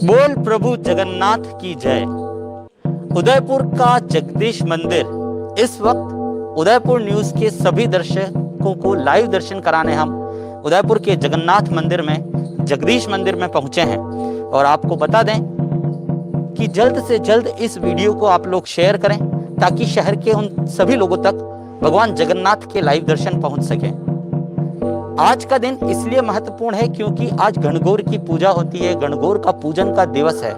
बोल प्रभु जगन्नाथ की जय। उदयपुर का जगदीश मंदिर इस वक्त उदयपुर न्यूज के सभी दर्शकों को लाइव दर्शन कराने हम उदयपुर के जगन्नाथ मंदिर में, जगदीश मंदिर में पहुंचे हैं। और आपको बता दें कि जल्द से जल्द इस वीडियो को आप लोग शेयर करें ताकि शहर के उन सभी लोगों तक भगवान जगन्नाथ के लाइव दर्शन पहुंच सके। आज का दिन इसलिए महत्वपूर्ण है क्योंकि आज गणगौर की पूजा होती है, गणगौर का पूजन का दिवस है।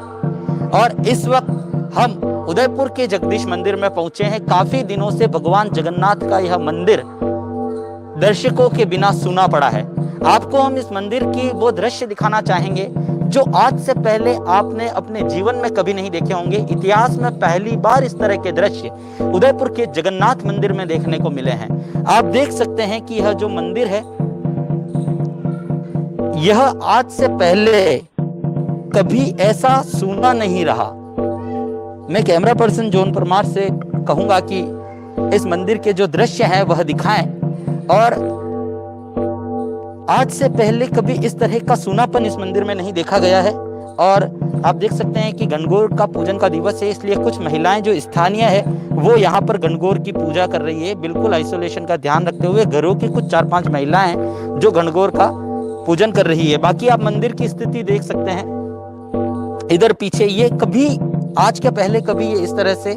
और इस वक्त हम उदयपुर के जगदीश मंदिर में पहुंचे हैं। काफी दिनों से भगवान जगन्नाथ का यह मंदिर दर्शकों के बिना सूना पड़ा है। आपको हम इस मंदिर की वो दृश्य दिखाना चाहेंगे जो आज से पहले आपने अपने जीवन में कभी नहीं देखे होंगे। इतिहास में पहली बार इस तरह के दृश्य उदयपुर के जगन्नाथ मंदिर में देखने को मिले हैं। आप देख सकते हैं कि यह जो मंदिर है यह आज से पहले कभी ऐसा सूना नहीं रहा। मैं कैमरा पर्सन जॉन परमार से कहूंगा कि इस मंदिर के जो दृश्य हैं वह दिखाएं। और आज से पहले कभी इस तरह का सूनापन इस मंदिर में नहीं देखा गया है। और आप देख सकते हैं कि गणगौर का पूजन का दिवस है, इसलिए कुछ महिलाएं जो स्थानीय है वो यहाँ पर गणगौर की पूजा कर रही है। बिल्कुल आइसोलेशन का ध्यान रखते हुए घरों की कुछ 4-5 महिलाएं हैं जो गणगौर का पूजन कर रही है। बाकी आप मंदिर की स्थिति देख सकते हैं इधर पीछे। ये कभी आज के पहले कभी ये इस तरह से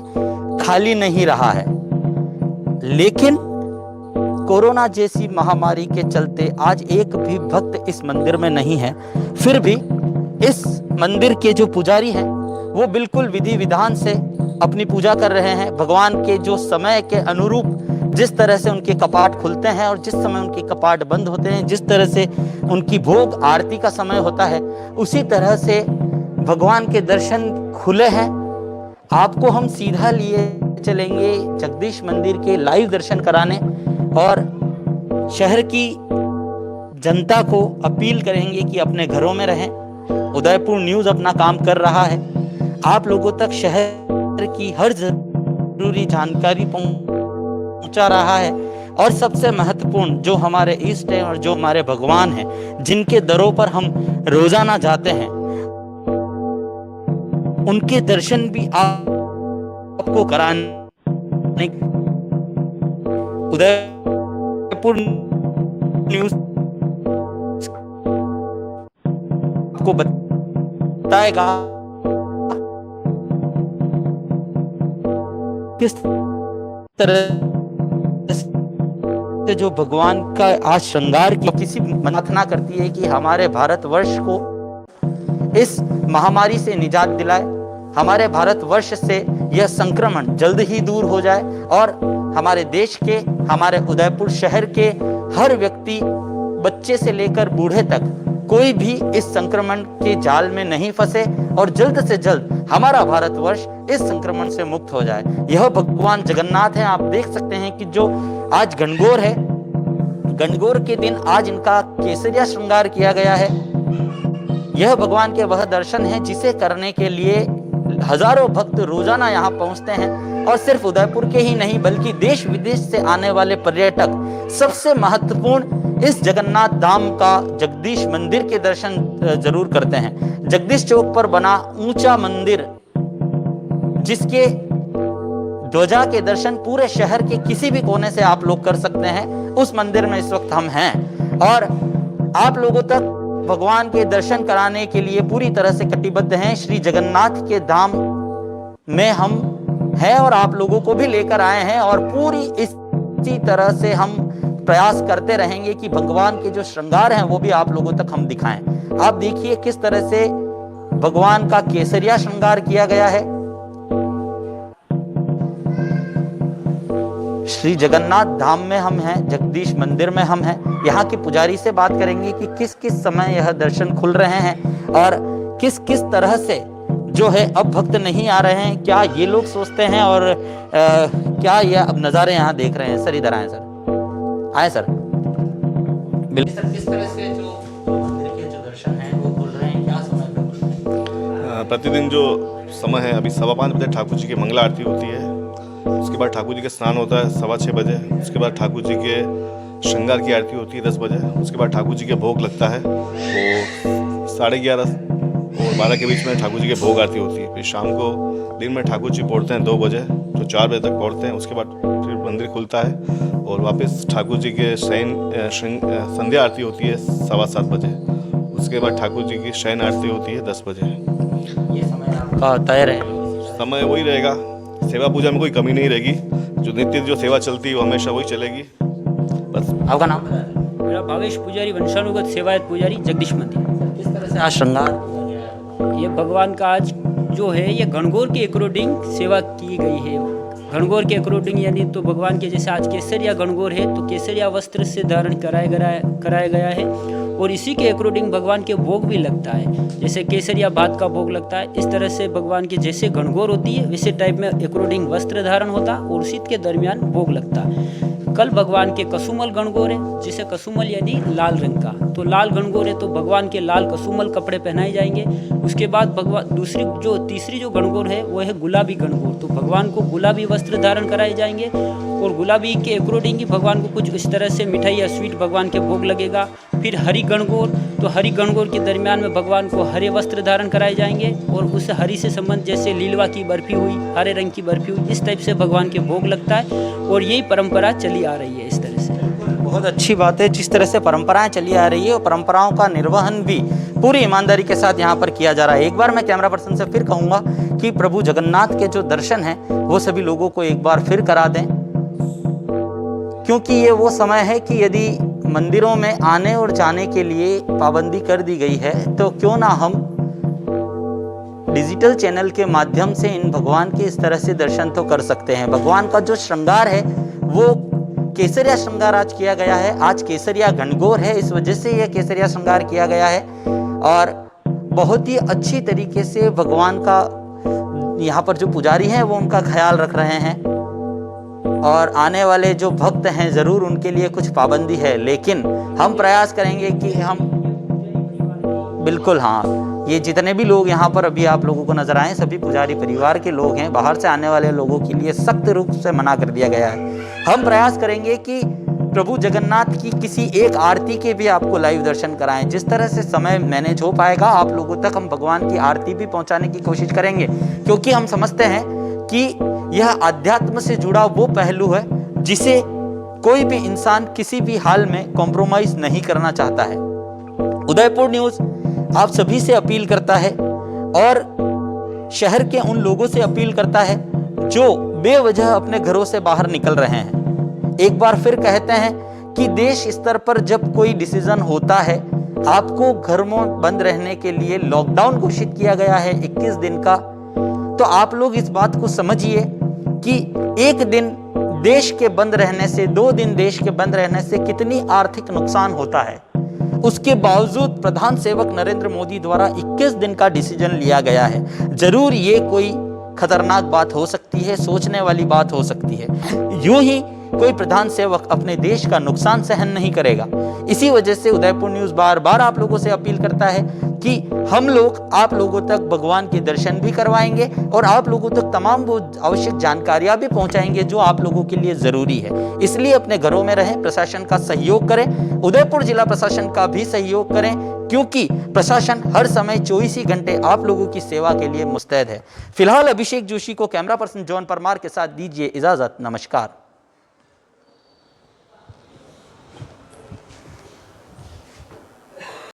खाली नहीं रहा है, लेकिन कोरोना जैसी महामारी के चलते आज एक भी भक्त इस मंदिर में नहीं है। फिर भी इस मंदिर के जो पुजारी हैं वो बिल्कुल विधि विधान से अपनी पूजा कर रहे हैं। भगवान के जो समय के अनुरूप जिस तरह से उनके कपाट खुलते हैं और जिस समय उनके कपाट बंद होते हैं, जिस तरह से उनकी भोग आरती का समय होता है, उसी तरह से भगवान के दर्शन खुले हैं। आपको हम सीधा लिए चलेंगे जगदीश मंदिर के लाइव दर्शन कराने और शहर की जनता को अपील करेंगे कि अपने घरों में रहें। उदयपुर न्यूज अपना काम कर रहा है, आप लोगों तक शहर की हर जरूरी जानकारी पहुंचा रहा है। और सबसे महत्वपूर्ण जो हमारे इष्ट है और जो हमारे भगवान हैं जिनके दरों पर हम रोजाना जाते हैं, उनके दर्शन भी आपको कराने उदयपुर न्यूज आपको बताएगा किस तरह से जो भगवान का आज श्रृंगार की किसी प्रार्थना करती है कि हमारे भारतवर्ष को इस महामारी से निजात दिलाए, हमारे भारतवर्ष से यह संक्रमण जल्द ही दूर हो जाए और हमारे देश के, हमारे उदयपुर शहर के हर व्यक्ति, बच्चे से लेकर बूढ़े तक, कोई भी इस संक्रमण के जाल में नहीं फंसे और जल्द से जल्द हमारा भारतवर्ष इस संक्रमण से मुक्त हो जाए। यह भगवान जगन्नाथ है। आप देख सकते हैं कि जो आज गणगौर है, गणगौर के दिन आज इनका केसरिया श्रृंगार किया गया है। यह भगवान के वह दर्शन है जिसे करने के लिए हजारों भक्त रोजाना यहाँ पहुंचते हैं। और सिर्फ उदयपुर के ही नहीं बल्कि देश विदेश से आने वाले पर्यटक सबसे महत्वपूर्ण इस जगन्नाथ धाम का जगदीश मंदिर के दर्शन जरूर करते हैं। जगदीश चौक पर बना ऊंचा मंदिर जिसके ध्वजा के दर्शन पूरे शहर के किसी भी कोने से आप लोग कर सकते हैं, उस मंदिर में इस वक्त हम हैं। और आप लोगों तक भगवान के दर्शन कराने के लिए पूरी तरह से कटिबद्ध हैं। श्री जगन्नाथ के धाम में हम हैं और आप लोगों को भी लेकर आए हैं और पूरी इसी तरह से हम प्रयास करते रहेंगे कि भगवान के जो श्रृंगार हैं वो भी आप लोगों तक हम दिखाएं। आप देखिए किस तरह से भगवान का केसरिया श्रृंगार किया गया है। श्री जगन्नाथ धाम में हम हैं, जगदीश मंदिर में हम हैं। यहाँ के पुजारी से बात करेंगे कि किस किस समय यह दर्शन खुल रहे हैं और किस किस तरह से जो है अब भक्त नहीं आ रहे हैं, क्या ये लोग सोचते हैं और क्या ये अब नज़ारे यहाँ देख रहे हैं। सर इधर आए, सर आए सर। बिल्कुल सर, किस तरह से जो मंदिर के जो दर्शन हैं वो खुल रहे हैं, क्या समय पर? प्रतिदिन जो समय है अभी 5:15 बजे ठाकुर जी की मंगला आरती होती है। उसके बाद ठाकुर जी का स्नान होता है 6:15 बजे। उसके बाद ठाकुर जी के श्रृंगार की आरती होती है 10 बजे। उसके बाद ठाकुर जी के भोग लगता है, वो 11:30 और 12 के बीच में ठाकुर जी के भोग आरती होती है। फिर शाम को दिन में ठाकुर जी पहुँचते हैं 2 बजे, तो 4 बजे तक पहुँचते हैं। उसके बाद फिर मंदिर खुलता है और वापस ठाकुर जी के संध्या आरती होती है 7:15 बजे। उसके बाद ठाकुर जी की शयन आरती होती है 10 बजे। ये समय आपका तय रहेगा? समय वही रहेगा, सेवा पूजा में कोई कमी नहीं रहेगी। जो नित्य जो सेवा चलती है वो हमेशा वही चलेगी। बस। आपका नाम बता दें। मेरा भावेश पुजारी, वंशानुगत सेवायत पुजारी, जगदीश मंदिर। किस तरह से आज श्रृंगार किया गया है? ये भगवान का आज जो है ये गणगौर के अकॉर्डिंग सेवा की गई है। गणगौर के अकॉर्डिंग यानी तो भगवान के जैसे आज केसरिया गणगौर है तो केसरिया वस्त्र से धारण कराया गया है और इसी के अकॉर्डिंग भगवान के भोग भी लगता है। जैसे केसरिया भात का भोग लगता है, इस तरह से भगवान के जैसे गणगौर होती है वैसे टाइप में अकॉर्डिंग वस्त्र धारण होता और शीत के दरमियान भोग लगता। कल भगवान के कसुमल गणगौर है, जिसे कसुमल यानी लाल रंग का, तो लाल गणगौर है तो भगवान के लाल कसुमल कपड़े पहनाए जाएंगे। उसके बाद भगवान तीसरी जो गणगौर है वो है गुलाबी गणगौर, तो भगवान को गुलाबी वस्त्र धारण कराए जाएंगे और गुलाबी के अकॉर्डिंग ही भगवान को कुछ इस तरह से मिठाई या स्वीट भगवान के भोग लगेगा। फिर हरी गणगौर, तो हरी गणगौर के दरमियान में भगवान को हरे वस्त्र धारण कराए जाएंगे और उस हरी से संबंध जैसे लीलवा की बर्फी हुई, हरे रंग की बर्फी हुई, इस टाइप से भगवान के भोग लगता है और यही परंपरा चली आ रही है इस तरह से। बहुत अच्छी बात है, जिस तरह से परंपराएं चली आ रही है और परंपराओं का निर्वहन भी पूरी ईमानदारी के साथ यहाँ पर किया जा रहा है। एक बार मैं कैमरा पर्सन से फिर कहूँगा कि प्रभु जगन्नाथ के जो दर्शन हैं वो सभी लोगों को एक बार फिर करा दें, क्योंकि ये वो समय है कि यदि मंदिरों में आने और जाने के लिए पाबंदी कर दी गई है तो क्यों ना हम डिजिटल चैनल के माध्यम से इन भगवान के इस तरह से दर्शन तो कर सकते हैं। भगवान का जो श्रृंगार है वो केसरिया श्रृंगार आज किया गया है, आज केसरिया गणगौर है, इस वजह से यह केसरिया श्रृंगार किया गया है और बहुत ही अच्छी तरीके से भगवान का यहाँ पर जो पुजारी हैं वो उनका ख्याल रख रहे हैं और आने वाले जो भक्त हैं ज़रूर उनके लिए कुछ पाबंदी है, लेकिन हम प्रयास करेंगे कि हम बिल्कुल, हाँ, ये जितने भी लोग यहाँ पर अभी आप लोगों को नजर आए सभी पुजारी परिवार के लोग हैं। बाहर से आने वाले लोगों के लिए सख्त रूप से मना कर दिया गया है। हम प्रयास करेंगे कि प्रभु जगन्नाथ की किसी एक आरती के भी आपको लाइव दर्शन कराएं। जिस तरह से समय मैनेज हो पाएगा आप लोगों तक हम भगवान की आरती भी पहुंचाने की कोशिश करेंगे, क्योंकि हम समझते हैं कि यह अध्यात्म से जुड़ा वो पहलू है जिसे कोई भी इंसान किसी भी हाल में कॉम्प्रोमाइज नहीं करना चाहता है। उदयपुर न्यूज़ आप सभी से अपील करता है और शहर के उन लोगों से अपील करता है जो बेवजह अपने घरों से बाहर निकल रहे हैं। एक बार फिर कहते हैं कि देश स्तर पर जब कोई डिसीजन होता है, आपको घर में बंद रहने के लिए लॉकडाउन घोषित किया गया है 21 दिन का, तो आप लोग इस बात को समझिए कि एक दिन देश के बंद रहने से, 2 दिन देश के बंद रहने से कितनी आर्थिक नुकसान होता है। उसके बावजूद प्रधान सेवक नरेंद्र मोदी द्वारा 21 दिन का डिसीजन लिया गया है। जरूर ये कोई खतरनाक बात हो सकती है, सोचने वाली बात हो सकती है। यूं ही कोई प्रधान सेवक अपने देश का नुकसान सहन नहीं करेगा। इसी वजह से उदयपुर न्यूज़ बार बार आप लोगों से अपील करता है कि हम लोग आप लोगों तक भगवान के दर्शन भी करवाएंगे और आप लोगों तक तमाम वो आवश्यक जानकारियां भी पहुंचाएंगे जो आप लोगों के लिए जरूरी है। इसलिए अपने घरों में रहें, प्रशासन का सहयोग करें, उदयपुर जिला प्रशासन का भी सहयोग करें, क्योंकि प्रशासन हर समय 24 ही घंटे आप लोगों की सेवा के लिए मुस्तैद है। फिलहाल अभिषेक जोशी को कैमरा पर्सन जॉन परमार के साथ दीजिए इजाजत। नमस्कार।